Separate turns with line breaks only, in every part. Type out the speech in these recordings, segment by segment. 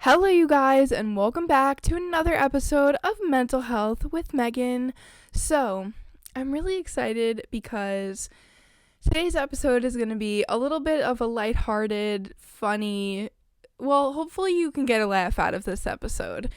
Hello, you guys, and welcome back to another episode of Mental Health with Megan. So, I'm really excited because today's episode is going to be a little bit of a lighthearted, funny, well, hopefully you can get a laugh out of this episode.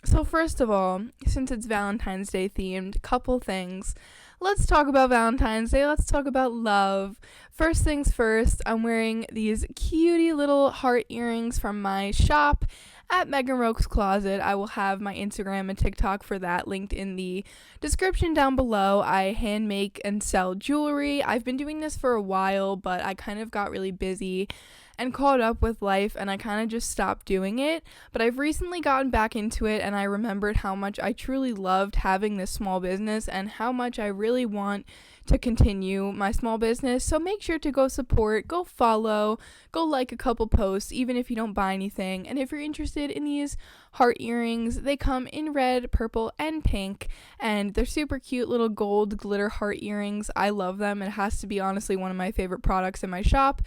So first of all, since it's Valentine's Day themed, couple things. Let's talk about Valentine's Day. Let's talk about love. First things first, I'm wearing these cutie little heart earrings from my shop at Megan Roke's Closet. I will have my Instagram and TikTok for that linked in the description down below. I hand make and sell jewelry. I've been doing this for a while, but I kind of got really busy and caught up with life, and I kind of just stopped doing it. But I've recently gotten back into it, and I remembered how much I truly loved having this small business and how much I really want to continue my small business. So make sure to go support, go follow, go like a couple posts, even if you don't buy anything. And if you're interested in these heart earrings, they come in red, purple, and pink, and they're super cute little gold glitter heart earrings. I love them. It has to be honestly one of my favorite products in my shop.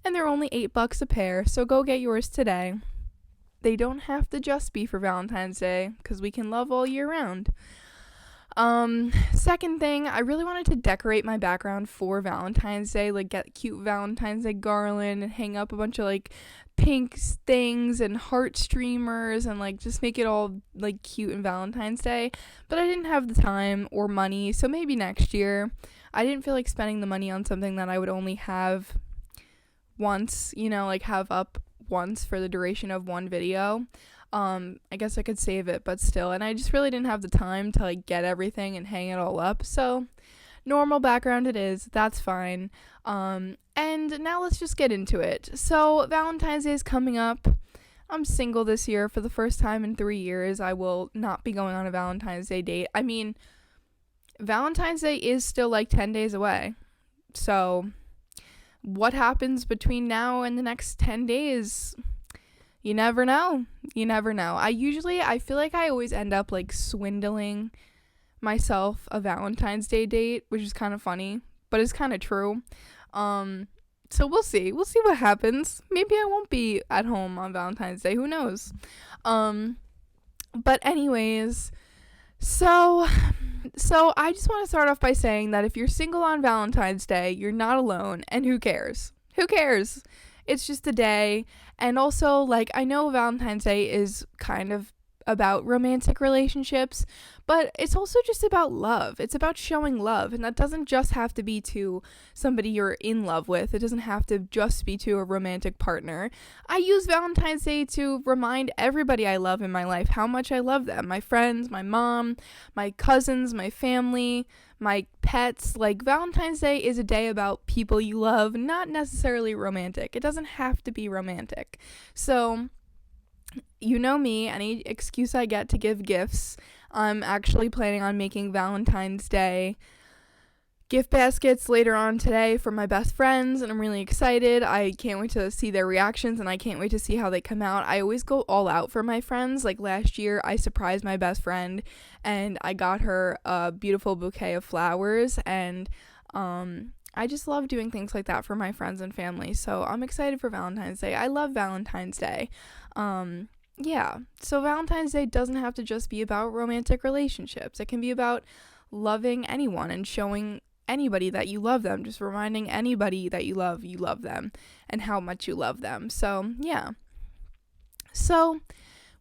And they're only $8 a pair, so go get yours today. They don't have to just be for Valentine's Day, because we can love all year round. Second thing, I really wanted to decorate my background for Valentine's Day, like get cute Valentine's Day garland and hang up a bunch of like pink things and heart streamers and like just make it all like cute and Valentine's Day. But I didn't have the time or money, so maybe next year. I didn't feel like spending the money on something that I would only have once, like have up once for the duration of one video. I guess I could save it, but still, and I just really didn't have the time to like get everything and hang it all up. So normal background it is, that's fine. And now let's just get into it. So Valentine's Day is coming up. I'm single this year for the first time in 3 years. I will not be going on a Valentine's Day date. I mean, Valentine's Day is still like 10 days away. So what happens between now and the next 10 days? You never know. I feel like I always end up like swindling myself a Valentine's Day date, which is kind of funny, but it's kind of true. So we'll see what happens. Maybe I won't be at home on Valentine's Day, who knows. But anyways, so I just want to start off by saying that if you're single on Valentine's Day, you're not alone, and who cares? It's just a day. And also, like, I know Valentine's Day is kind of about romantic relationships, but it's also just about love. It's about showing love, and that doesn't just have to be to somebody you're in love with. It doesn't have to just be to a romantic partner. I use Valentine's Day to remind everybody I love in my life how much I love them. My friends, my mom, my cousins, my family, my pets. Like, Valentine's Day is a day about people you love, not necessarily romantic. It doesn't have to be romantic. So you know me, any excuse I get to give gifts. I'm actually planning on making Valentine's Day gift baskets later on today for my best friends, and I'm really excited. I can't wait to see their reactions, and I can't wait to see how they come out. I always go all out for my friends. Like last year, I surprised my best friend, and I got her a beautiful bouquet of flowers, and I just love doing things like that for my friends and family. So I'm excited for Valentine's Day. I love Valentine's Day. So Valentine's Day doesn't have to just be about romantic relationships. It can be about loving anyone and showing anybody that you love them, just reminding anybody that you love them and how much you love them. So, yeah. So,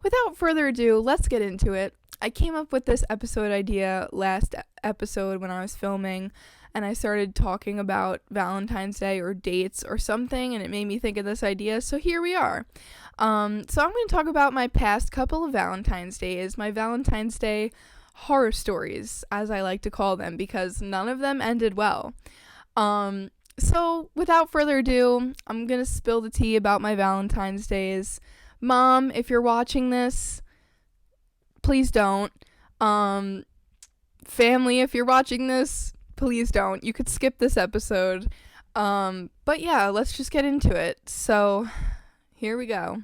without further ado, let's get into it. I came up with this episode idea last episode when I was filming, and I started talking about Valentine's Day or dates or something, and it made me think of this idea, so here we are. So I'm going to talk about my past couple of Valentine's Days, my Valentine's Day horror stories, as I like to call them, because none of them ended well. So without further ado, I'm going to spill the tea about my Valentine's Days. Mom, if you're watching this, please don't. Family, if you're watching this, please don't. You could skip this episode. But yeah, let's just get into it. So here we go.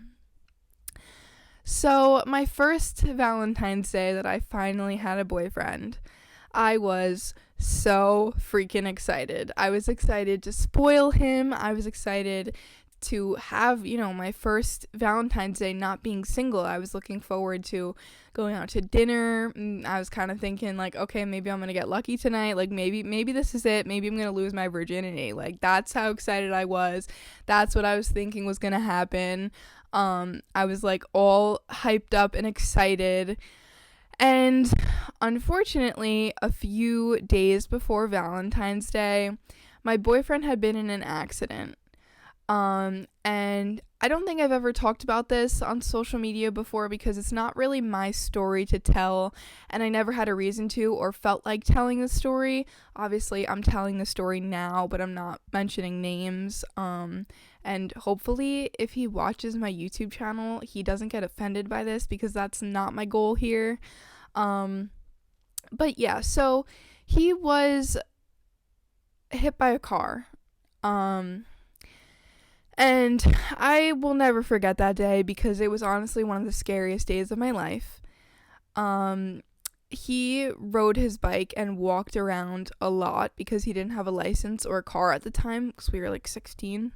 So my first Valentine's Day that I finally had a boyfriend, I was so freaking excited. I was excited to spoil him. I was excited to have, my first Valentine's Day not being single. I was looking forward to going out to dinner. I was kind of thinking like, okay, maybe I'm going to get lucky tonight. Like maybe this is it. Maybe I'm going to lose my virginity. Like that's how excited I was. That's what I was thinking was going to happen. I was like all hyped up and excited. And unfortunately, a few days before Valentine's Day, my boyfriend had been in an accident. And I don't think I've ever talked about this on social media before because it's not really my story to tell, and I never had a reason to or felt like telling the story. Obviously, I'm telling the story now, but I'm not mentioning names. And hopefully, if he watches my YouTube channel, he doesn't get offended by this because that's not my goal here. But yeah, so he was hit by a car. And I will never forget that day because it was honestly one of the scariest days of my life. He rode his bike and walked around a lot because he didn't have a license or a car at the time because we were like 16,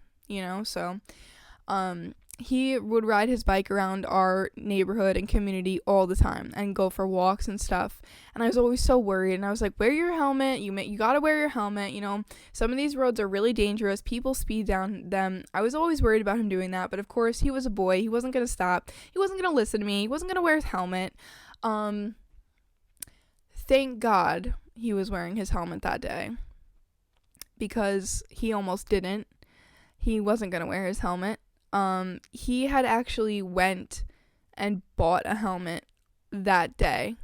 so he would ride his bike around our neighborhood and community all the time and go for walks and stuff. And I was always so worried. And I was like, wear your helmet. You gotta wear your helmet. Some of these roads are really dangerous. People speed down them. I was always worried about him doing that. But of course, he was a boy. He wasn't gonna stop. He wasn't gonna listen to me. He wasn't gonna wear his helmet. Thank God he was wearing his helmet that day because he almost didn't. He wasn't gonna wear his helmet. He had actually went and bought a helmet that day,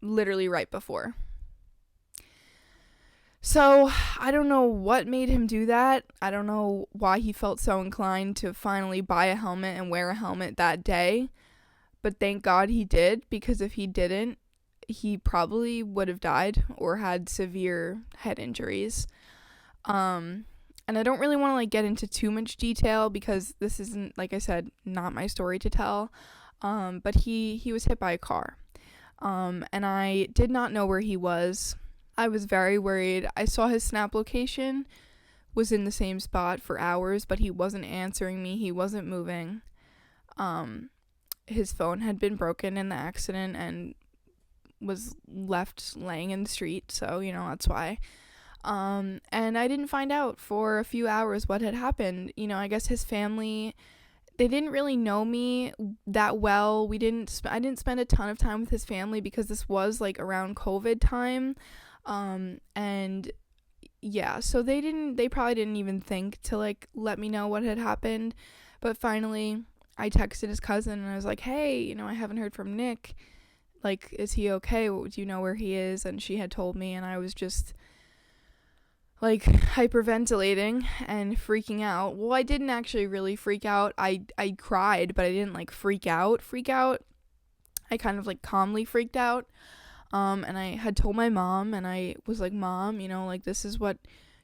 literally right before. So I don't know what made him do that. I don't know why he felt so inclined to finally buy a helmet and wear a helmet that day. But thank God he did, because if he didn't, he probably would have died or had severe head injuries. And I don't really want to get into too much detail because this isn't, like I said, not my story to tell. But he was hit by a car. And I did not know where he was. I was very worried. I saw his Snap location was in the same spot for hours, but he wasn't answering me. He wasn't moving. His phone had been broken in the accident and was left laying in the street. So, that's why. And I didn't find out for a few hours what had happened. I guess his family, they didn't really know me that well. I didn't spend a ton of time with his family because this was around COVID time. And yeah, so they probably didn't even think to let me know what had happened. But finally I texted his cousin and I was like, hey, I haven't heard from Nick. Is he okay? Do you know where he is? And she had told me, and I was just hyperventilating and freaking out. Well, I didn't actually really freak out. I cried, but I didn't freak out. I kind of calmly freaked out. And I had told my mom, and I was like, Mom, this is what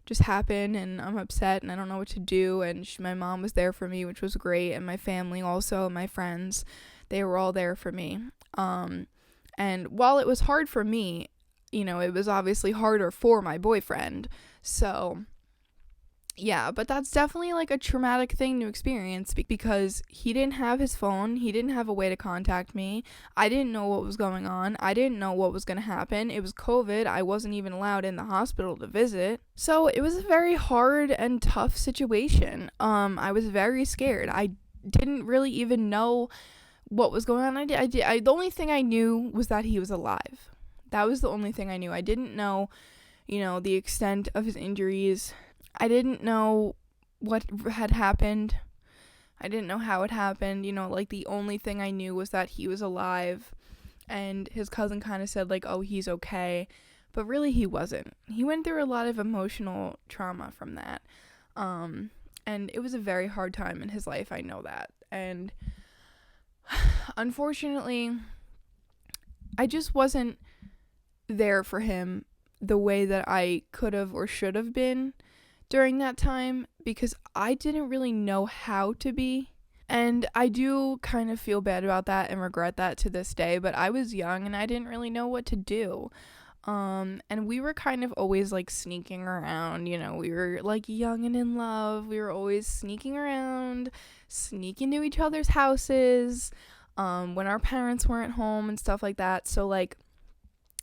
just happened, and I'm upset, and I don't know what to do. And my mom was there for me, which was great, and my family also, my friends, they were all there for me. And while it was hard for me, it was obviously harder for my boyfriend. So, yeah, but that's definitely a traumatic thing to experience because he didn't have his phone. He didn't have a way to contact me. I didn't know what was going on. I didn't know what was going to happen. It was COVID. I wasn't even allowed in the hospital to visit. So it was a very hard and tough situation. I was very scared. I didn't really even know what was going on. The only thing I knew was that he was alive. That was the only thing I knew. I didn't know, the extent of his injuries. I didn't know what had happened. I didn't know how it happened. The only thing I knew was that he was alive. And his cousin kind of said, oh, he's okay. But really, he wasn't. He went through a lot of emotional trauma from that. And it was a very hard time in his life. I know that. And unfortunately, I just wasn't there for him the way that I could have or should have been during that time because I didn't really know how to be. And I do kind of feel bad about that and regret that to this day, but I was young and I didn't really know what to do. And we were kind of always like sneaking around, we were like young and in love. We were always sneaking around, sneaking to each other's houses, when our parents weren't home and stuff like that. So like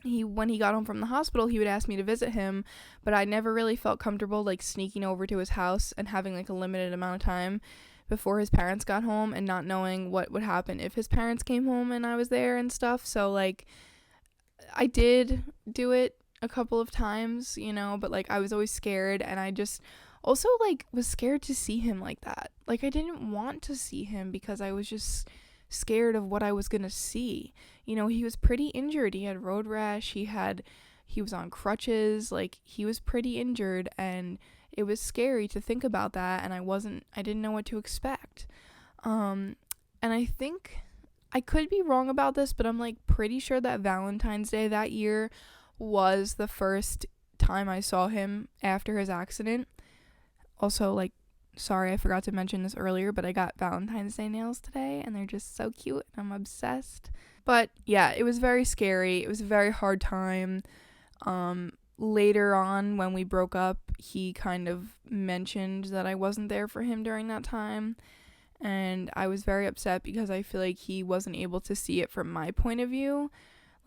when he got home from the hospital, he would ask me to visit him, but I never really felt comfortable like sneaking over to his house and having like a limited amount of time before his parents got home and not knowing what would happen if his parents came home and I was there and stuff. So like I did do it a couple of times, but like I was always scared, and I just also like was scared to see him like that. Like I didn't want to see him because I was just scared of what I was going to see. He was pretty injured. He had road rash, he was on crutches, like he was pretty injured, and it was scary to think about that, and I didn't know what to expect. And I think I could be wrong about this, but I'm like pretty sure that Valentine's Day that year was the first time I saw him after his accident. Also, like, sorry, I forgot to mention this earlier, but I got Valentine's Day nails today, and they're just so cute, and I'm obsessed. But yeah, it was very scary. It was a very hard time. Later on, when we broke up, he kind of mentioned that I wasn't there for him during that time, and I was very upset because I feel like he wasn't able to see it from my point of view,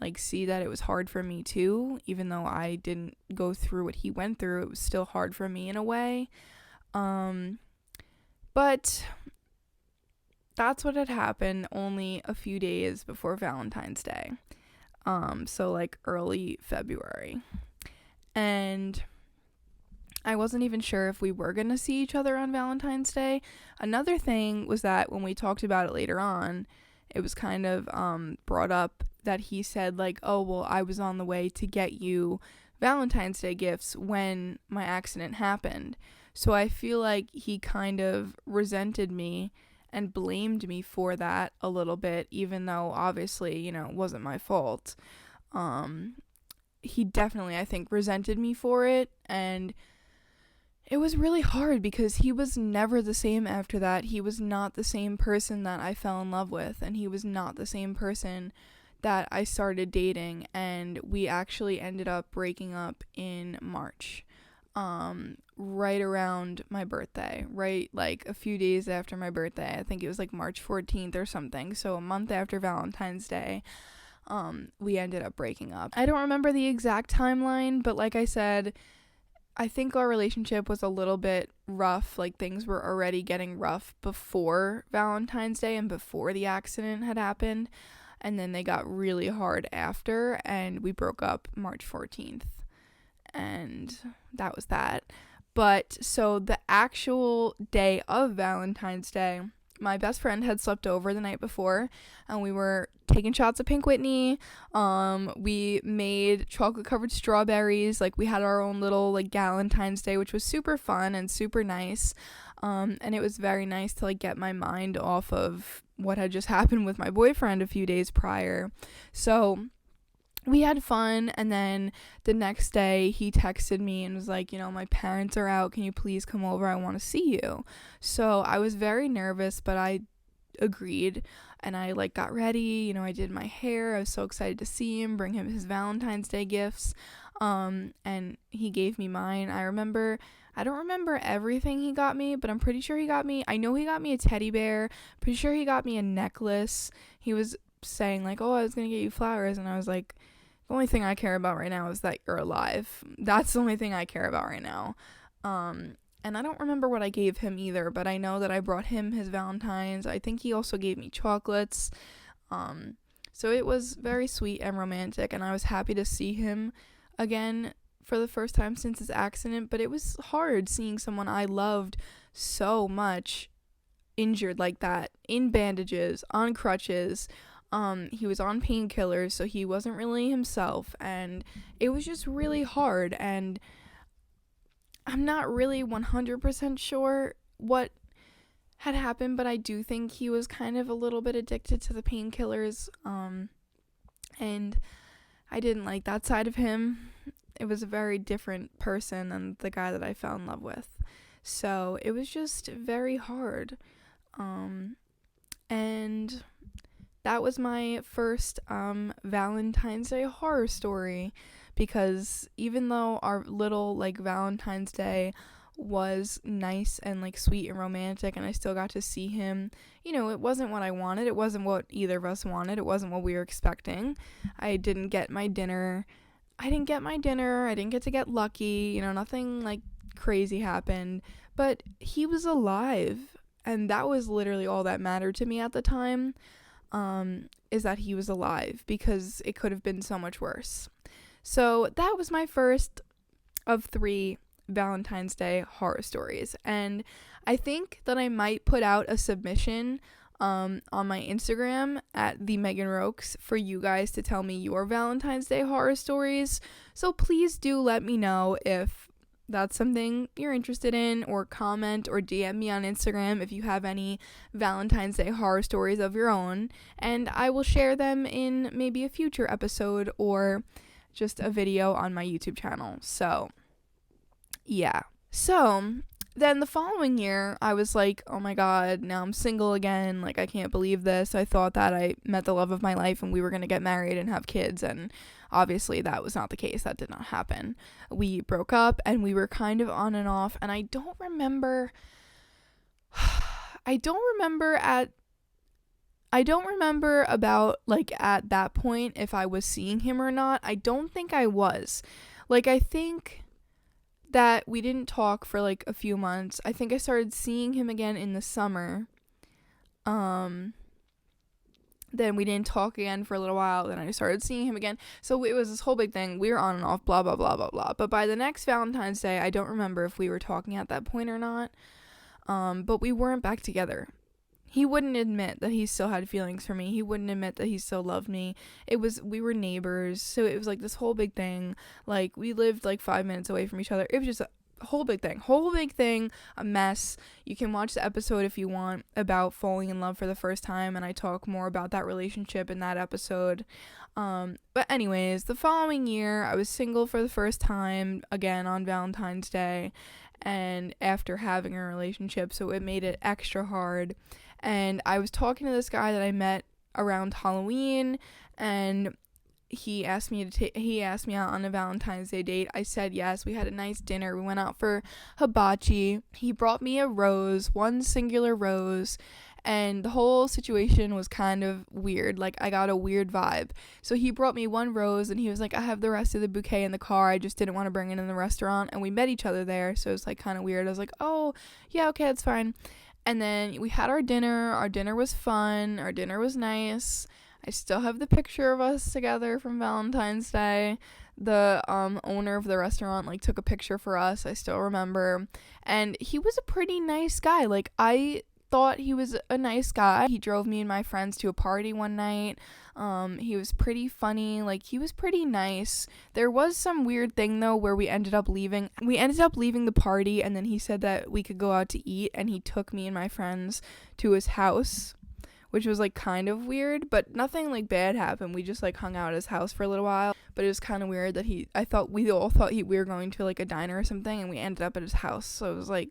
like see that it was hard for me too. Even though I didn't go through what he went through, it was still hard for me in a way. But that's what had happened only a few days before Valentine's Day. So like early February. And I wasn't even sure if we were going to see each other on Valentine's Day. Another thing was that when we talked about it later on, it was kind of brought up that he said like, oh, well, I was on the way to get you Valentine's Day gifts when my accident happened. So I feel like he kind of resented me and blamed me for that a little bit, even though obviously, it wasn't my fault. He definitely, I think, resented me for it, and it was really hard because he was never the same after that. He was not the same person that I fell in love with, and he was not the same person that I started dating, and we actually ended up breaking up in March, right around my birthday, right, like a few days after my birthday. I think it was like March 14th or something, so a month after Valentine's Day. We ended up breaking up. I don't remember the exact timeline, but like I said, I think our relationship was a little bit rough. Like things were already getting rough before Valentine's Day and before the accident had happened. And then they got really hard after, and we broke up March 14th. And that was that. But so the actual day of Valentine's Day, my best friend had slept over the night before, and we were taking shots of Pink Whitney. We made chocolate covered strawberries. Like we had our own little like Galentine's Day, which was super fun and super nice. And it was very nice to like get my mind off of what had just happened with my boyfriend a few days prior. So we had fun, and then the next day he texted me and was like, my parents are out, can you please come over, I want to see you. So I was very nervous, but I agreed, and I like got ready, I did my hair. I was so excited to see him, bring him his Valentine's Day gifts, and he gave me mine. I don't remember everything he got me, but I'm pretty sure I know he got me a teddy bear, pretty sure he got me a necklace. He was saying like, oh, I was gonna get you flowers, and I was like, the only thing I care about right now is that you're alive. That's the only thing I care about right now. And I don't remember what I gave him either, but I know that I brought him his Valentine's. I think he also gave me chocolates. So it was very sweet and romantic, and I was happy to see him again for the first time since his accident, but it was hard seeing someone I loved so much injured like that, in bandages, on crutches. He was on painkillers, so he wasn't really himself, and it was just really hard, and I'm not really 100% sure what had happened, but I do think he was kind of a little bit addicted to the painkillers, and I didn't like that side of him. It was a very different person than the guy that I fell in love with, so it was just very hard, and that was my first Valentine's Day horror story, because even though our little like Valentine's Day was nice and like sweet and romantic, and I still got to see him, it wasn't what I wanted. It wasn't what either of us wanted. It wasn't what we were expecting. I didn't get my dinner. I didn't get to get lucky. Nothing like crazy happened, but he was alive, and that was literally all that mattered to me at the time, is that he was alive, because it could have been so much worse. So that was my first of 3 Valentine's Day horror stories, and I think that I might put out a submission on my Instagram at the Megan Rokes for you guys to tell me your Valentine's Day horror stories. So please do let me know if that's something you're interested in, or comment or DM me on Instagram if you have any Valentine's Day horror stories of your own, and I will share them in maybe a future episode or just a video on my YouTube channel. So yeah. So then the following year, I was like, oh my god, now I'm single again. Like, I can't believe this. I thought that I met the love of my life and we were going to get married and have kids, and obviously that was not the case. That did not happen. We broke up, and we were kind of on and off, and I don't remember about, like, at that point if I was seeing him or not. I don't think I was. Like, I think that we didn't talk for like a few months. I think I started seeing him again in the summer. Then we didn't talk again for a little while. Then I started seeing him again. So it was this whole big thing. We were on and off, blah, blah, blah, blah, blah. But by the next Valentine's Day, I don't remember if we were talking at that point or not. But we weren't back together. He wouldn't admit that he still had feelings for me. He wouldn't admit that he still loved me. We were neighbors, so it was like this whole big thing. Like, we lived like 5 minutes away from each other. It was just a whole big thing, a mess. You can watch the episode if you want about falling in love for the first time, and I talk more about that relationship in that episode. But anyways, the following year, I was single for the first time, again on Valentine's Day, and after having a relationship, so it made it extra hard. And I was talking to this guy that I met around Halloween, and he asked me out on a Valentine's Day date. I said yes. We had a nice dinner. We went out for hibachi. He brought me a rose, one singular rose, and the whole situation was kind of weird. Like, I got a weird vibe. So he brought me one rose, and he was like, I have the rest of the bouquet in the car. I just didn't want to bring it in the restaurant. And we met each other there, so it was like kind of weird. I was like, oh yeah, okay, that's fine. And then we had our dinner. Our dinner was fun. Our dinner was nice. I still have the picture of us together from Valentine's Day. The owner of the restaurant like took a picture for us. I still remember. And he was a pretty nice guy. Like, I thought he was a nice guy. He drove me and my friends to a party one night. He was pretty funny. Like, he was pretty nice. There was some weird thing though where we ended up leaving the party, and then he said that we could go out to eat, and he took me and my friends to his house, which was like kind of weird, but nothing like bad happened. We just like hung out at his house for a little while, but it was kind of weird that we all thought we were going to like a diner or something, and we ended up at his house. So it was like,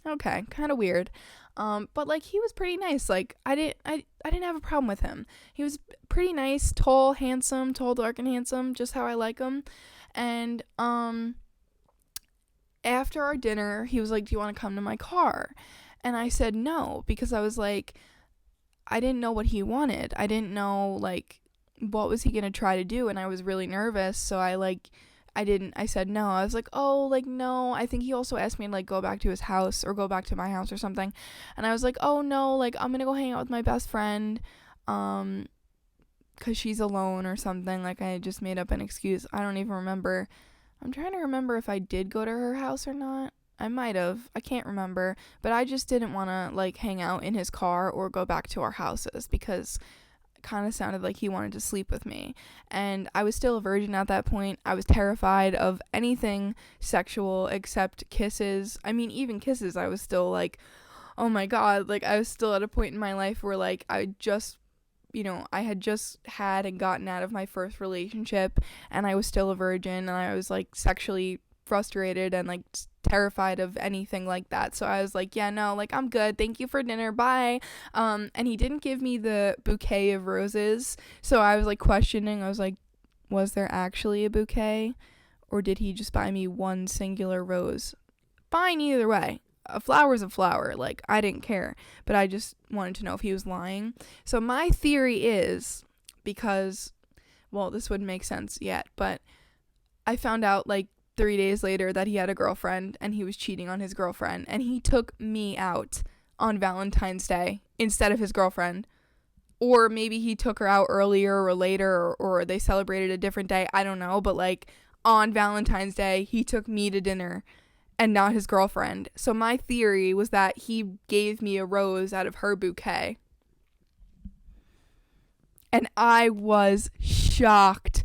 okay, kind of weird. But like, he was pretty nice. Like, I didn't have a problem with him. He was pretty nice, tall, dark and handsome, just how I like him. And after our dinner, he was like, do you want to come to my car? And I said no, because I was like, I didn't know what he wanted. I didn't know like what was he gonna try to do, and I was really nervous. So I said no. I was like, oh, like, no. I think he also asked me to like go back to his house or go back to my house or something. And I was like, oh no, like, I'm gonna go hang out with my best friend, cause she's alone or something. Like, I just made up an excuse. I don't even remember. I'm trying to remember if I did go to her house or not. I might have. I can't remember. But I just didn't want to like hang out in his car or go back to our houses, because kind of sounded like he wanted to sleep with me, and I was still a virgin at that point. I was terrified of anything sexual except kisses. I mean, even kisses, I was still like, oh my god. Like, I was still at a point in my life where like I had just had and gotten out of my first relationship, and I was still a virgin, and I was like sexually frustrated and like terrified of anything like that. So I was like, yeah, no, like, I'm good, thank you for dinner, bye. And he didn't give me the bouquet of roses, so I was like questioning. I was like, was there actually a bouquet, or did he just buy me one singular rose? Fine either way. A flower's a flower. Like, I didn't care. But I just wanted to know if he was lying. So my theory is, because, well, this wouldn't make sense yet, but I found out like 3 days later that he had a girlfriend and he was cheating on his girlfriend. And he took me out on Valentine's Day instead of his girlfriend. Or maybe he took her out earlier or later, or they celebrated a different day. I don't know. But like on Valentine's Day, he took me to dinner and not his girlfriend. So my theory was that he gave me a rose out of her bouquet. And I was shocked.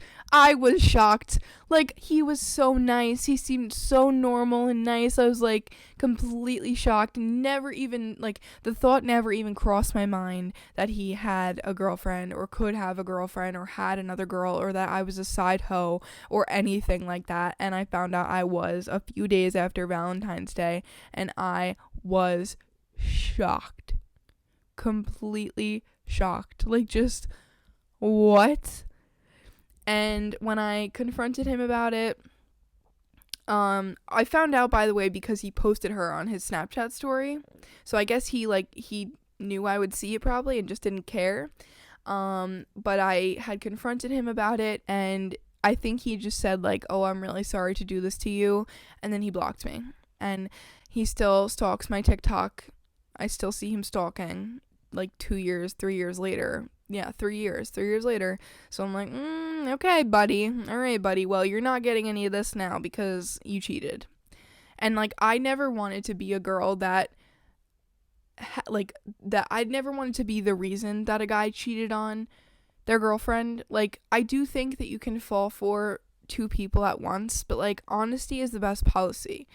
Like, he was so nice. He seemed so normal and nice. I was like completely shocked. Never even, like, the thought never even crossed my mind that he had a girlfriend or could have a girlfriend or had another girl, or that I was a side hoe or anything like that. And I found out I was a few days after Valentine's Day, and I was shocked. Completely shocked. Like, just, what? And when I confronted him about it, I found out, by the way, because he posted her on his Snapchat story. So I guess he knew I would see it probably and just didn't care. But I had confronted him about it, and I think he just said like, "Oh, I'm really sorry to do this to you," and then he blocked me. And he still stalks my TikTok. I still see him stalking like 3 years later. Yeah, 3 years. 3 years later. So I'm like, okay, buddy. All right, buddy. Well, you're not getting any of this now because you cheated. And, like, I never wanted to be a girl that I'd never wanted to be the reason that a guy cheated on their girlfriend. Like, I do think that you can fall for two people at once, but, like, honesty is the best policy.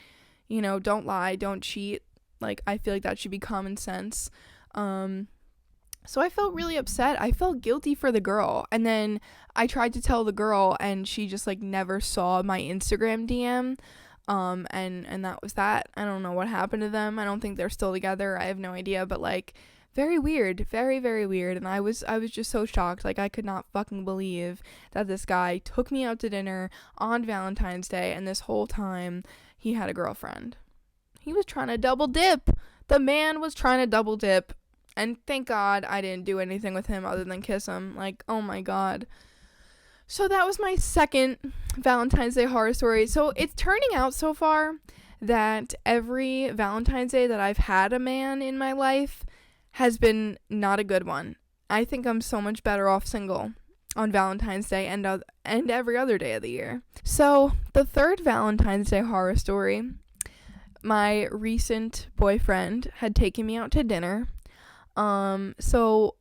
You know, don't lie, don't cheat. Like, I feel like that should be common sense. So I felt really upset. I felt guilty for the girl. And then I tried to tell the girl, and she just like never saw my Instagram DM. And that was that. I don't know what happened to them. I don't think they're still together. I have no idea, but like very weird. Very, very weird. And I was just so shocked. Like, I could not fucking believe that this guy took me out to dinner on Valentine's Day, and this whole time he had a girlfriend. He was trying to double dip. The man was trying to double dip. And thank God I didn't do anything with him other than kiss him. Like, oh my God. So that was my second Valentine's Day horror story. So it's turning out so far that every Valentine's Day that I've had a man in my life has been not a good one. I think I'm so much better off single on Valentine's Day and every other day of the year. So the third Valentine's Day horror story, my recent boyfriend had taken me out to dinner. So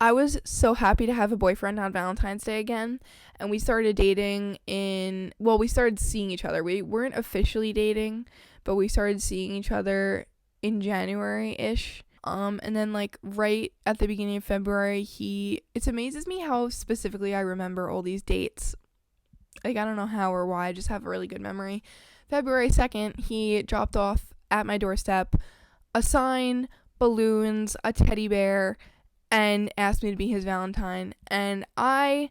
I was so happy to have a boyfriend on Valentine's Day again, and we started dating we started seeing each other. We weren't officially dating, but we started seeing each other in January-ish. And then like right at the beginning of February, it amazes me how specifically I remember all these dates. Like, I don't know how or why, I just have a really good memory. February 2nd, he dropped off at my doorstep a sign, balloons, a teddy bear, and asked me to be his Valentine. And I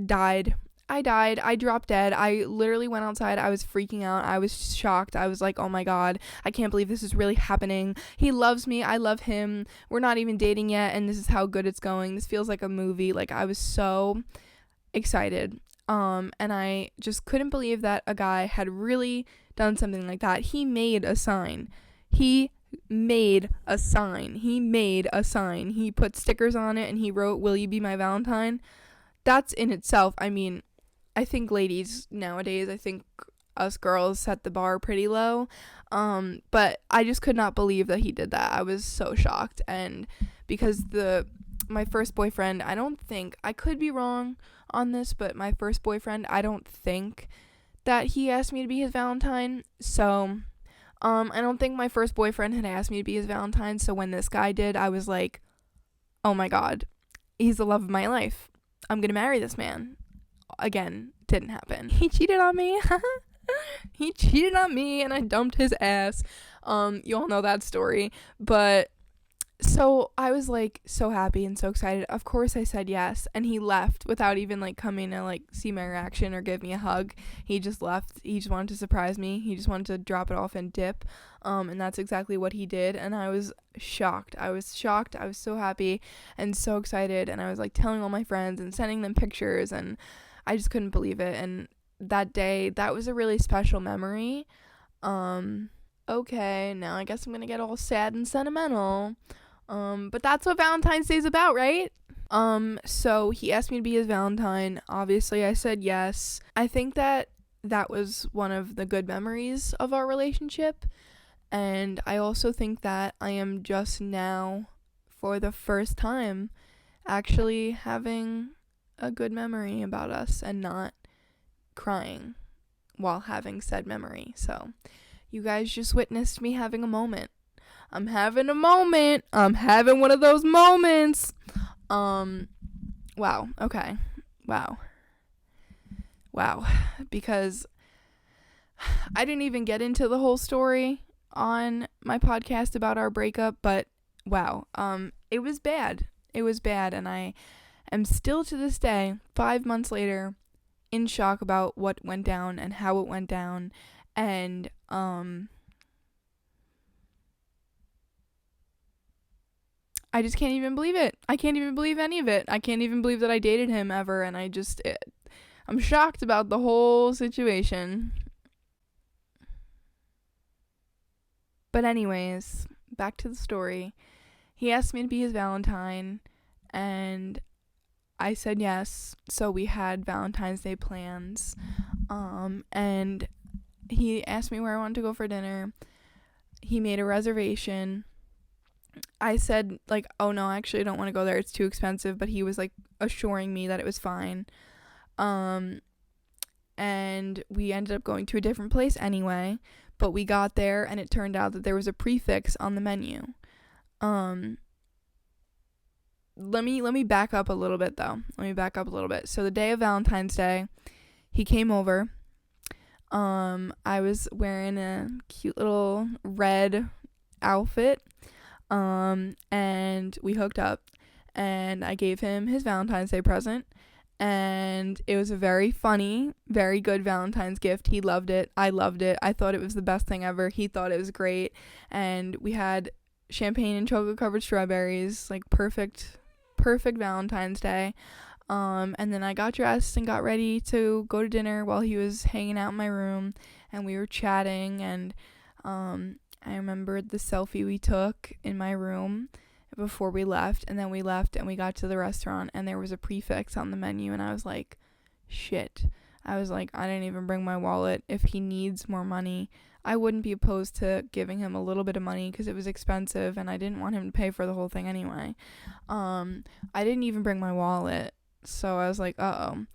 died. I dropped dead. I literally went outside. I was freaking out. I was shocked. I was like, oh my God, I can't believe this is really happening. He loves me. I love him. We're not even dating yet, and this is how good it's going. This feels like a movie. Like, I was so excited. And I just couldn't believe that a guy had really done something like that. He made a sign. He put stickers on it, and he wrote, "Will you be my Valentine?" That's in itself, I mean, I think ladies nowadays, I think us girls set the bar pretty low. But I just could not believe that he did that. I was so shocked. And because my first boyfriend, I could be wrong on this, but my first boyfriend, I don't think that he asked me to be his Valentine. So I don't think my first boyfriend had asked me to be his Valentine. So when this guy did, I was like, oh my God, he's the love of my life. I'm gonna marry this man. Again, didn't happen. He cheated on me. He cheated on me, and I dumped his ass. You all know that story. But So I was like so happy and so excited. Of course I said yes, and he left without even like coming to like see my reaction or give me a hug. He just left. He just wanted to surprise me. He just wanted to drop it off and dip. And that's exactly what he did, and I was shocked. I was so happy and so excited, and I was like telling all my friends and sending them pictures, and I just couldn't believe it. And that day, that was a really special memory. Okay, now I guess I'm gonna get all sad and sentimental. But that's what Valentine's Day is about, right? So he asked me to be his Valentine. Obviously, I said yes. I think that was one of the good memories of our relationship. And I also think that I am just now, for the first time, actually having a good memory about us and not crying while having said memory. So you guys just witnessed me having a moment. I'm having a moment. I'm having one of those moments. Wow. Okay. Wow. Because I didn't even get into the whole story on my podcast about our breakup, but wow. It was bad. And I am still to this day, 5 months later, in shock about what went down and how it went down. And I just can't even believe it. I can't even believe any of it. I can't even believe that I dated him ever, and I'm shocked about the whole situation. But anyways, back to the story. He asked me to be his Valentine, and I said yes. So we had Valentine's Day plans. And he asked me where I wanted to go for dinner. He made a reservation. I said, like, oh no, actually I don't want to go there. It's too expensive. But he was like assuring me that it was fine. And we ended up going to a different place anyway. But we got there and it turned out that there was a prefix on the menu. Let me back up a little bit though. So the day of Valentine's Day, he came over. I was wearing a cute little red outfit. And we hooked up, and I gave him his Valentine's Day present, and it was a very funny, very good Valentine's gift. He loved it. I loved it. I thought it was the best thing ever. He thought it was great, and we had champagne and chocolate covered strawberries, like perfect Valentine's Day. And then I got dressed and got ready to go to dinner while he was hanging out in my room, and we were chatting, and I remembered the selfie we took in my room before we left, and then we left and we got to the restaurant and there was a prefix on the menu, and I was like, shit. I was like, I didn't even bring my wallet. If he needs more money, I wouldn't be opposed to giving him a little bit of money because it was expensive and I didn't want him to pay for the whole thing anyway. I didn't even bring my wallet, so I was like, I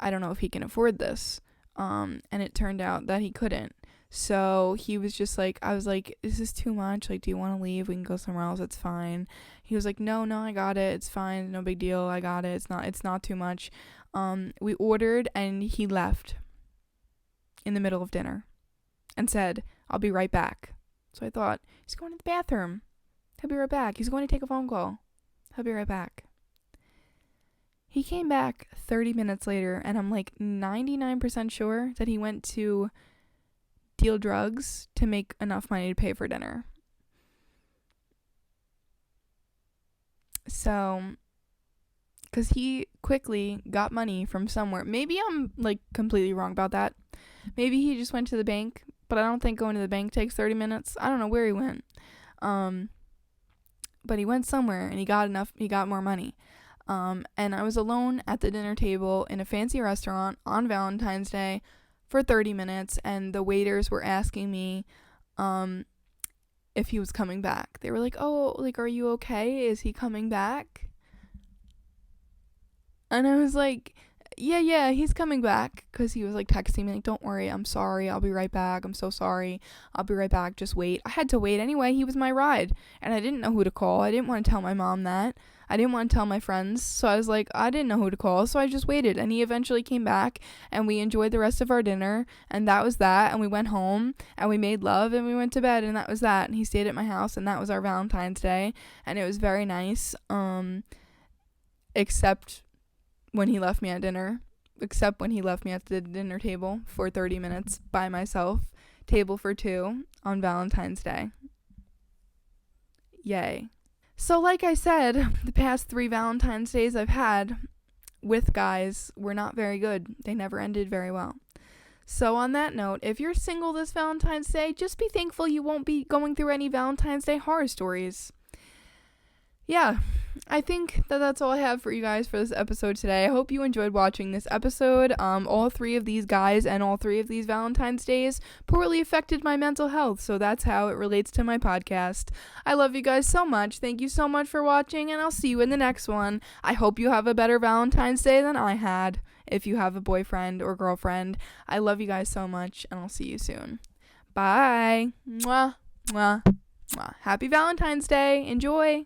don't know if he can afford this. And it turned out that he couldn't. So he was just like, I was like, is this too much? Like, do you want to leave? We can go somewhere else. It's fine. He was like, no, I got it. It's fine. No big deal. I got it. It's not too much. We ordered and he left in the middle of dinner and said, I'll be right back. So I thought, he's going to the bathroom. He'll be right back. He's going to take a phone call. He'll be right back. He came back 30 minutes later, and I'm like 99% sure that he went to deal drugs to make enough money to pay for dinner. So, because he quickly got money from somewhere. Maybe I'm like completely wrong about that. Maybe he just went to the bank, but I don't think going to the bank takes 30 minutes. I don't know where he went. But he went somewhere and he got more money. And I was alone at the dinner table in a fancy restaurant on Valentine's Day for 30 minutes, and the waiters were asking me if he was coming back. They were like, oh, like, are you okay? Is he coming back? And I was like, yeah, he's coming back, because he was like texting me like, don't worry, I'm sorry, I'll be right back, I'm so sorry, I'll be right back, just wait. I had to wait anyway. He was my ride, and I didn't know who to call. I didn't want to tell my mom that. I didn't want to tell my friends, so I was like, I didn't know who to call, so I just waited. And he eventually came back, and we enjoyed the rest of our dinner, and that was that. And we went home, and we made love, and we went to bed, and that was that. And he stayed at my house, and that was our Valentine's Day, and it was very nice, except when he left me at dinner. Except when he left me at the dinner table for 30 minutes by myself, table for two, on Valentine's Day. Yay. So like I said, the past 3 Valentine's Days I've had with guys were not very good. They never ended very well. So on that note, if you're single this Valentine's Day, just be thankful you won't be going through any Valentine's Day horror stories. Yeah, I think that's all I have for you guys for this episode today. I hope you enjoyed watching this episode. All 3 of these guys and all 3 of these Valentine's Days poorly affected my mental health, so that's how it relates to my podcast. I love you guys so much. Thank you so much for watching, and I'll see you in the next one. I hope you have a better Valentine's Day than I had, if you have a boyfriend or girlfriend. I love you guys so much, and I'll see you soon. Bye. Mwah, mwah, mwah. Happy Valentine's Day. Enjoy.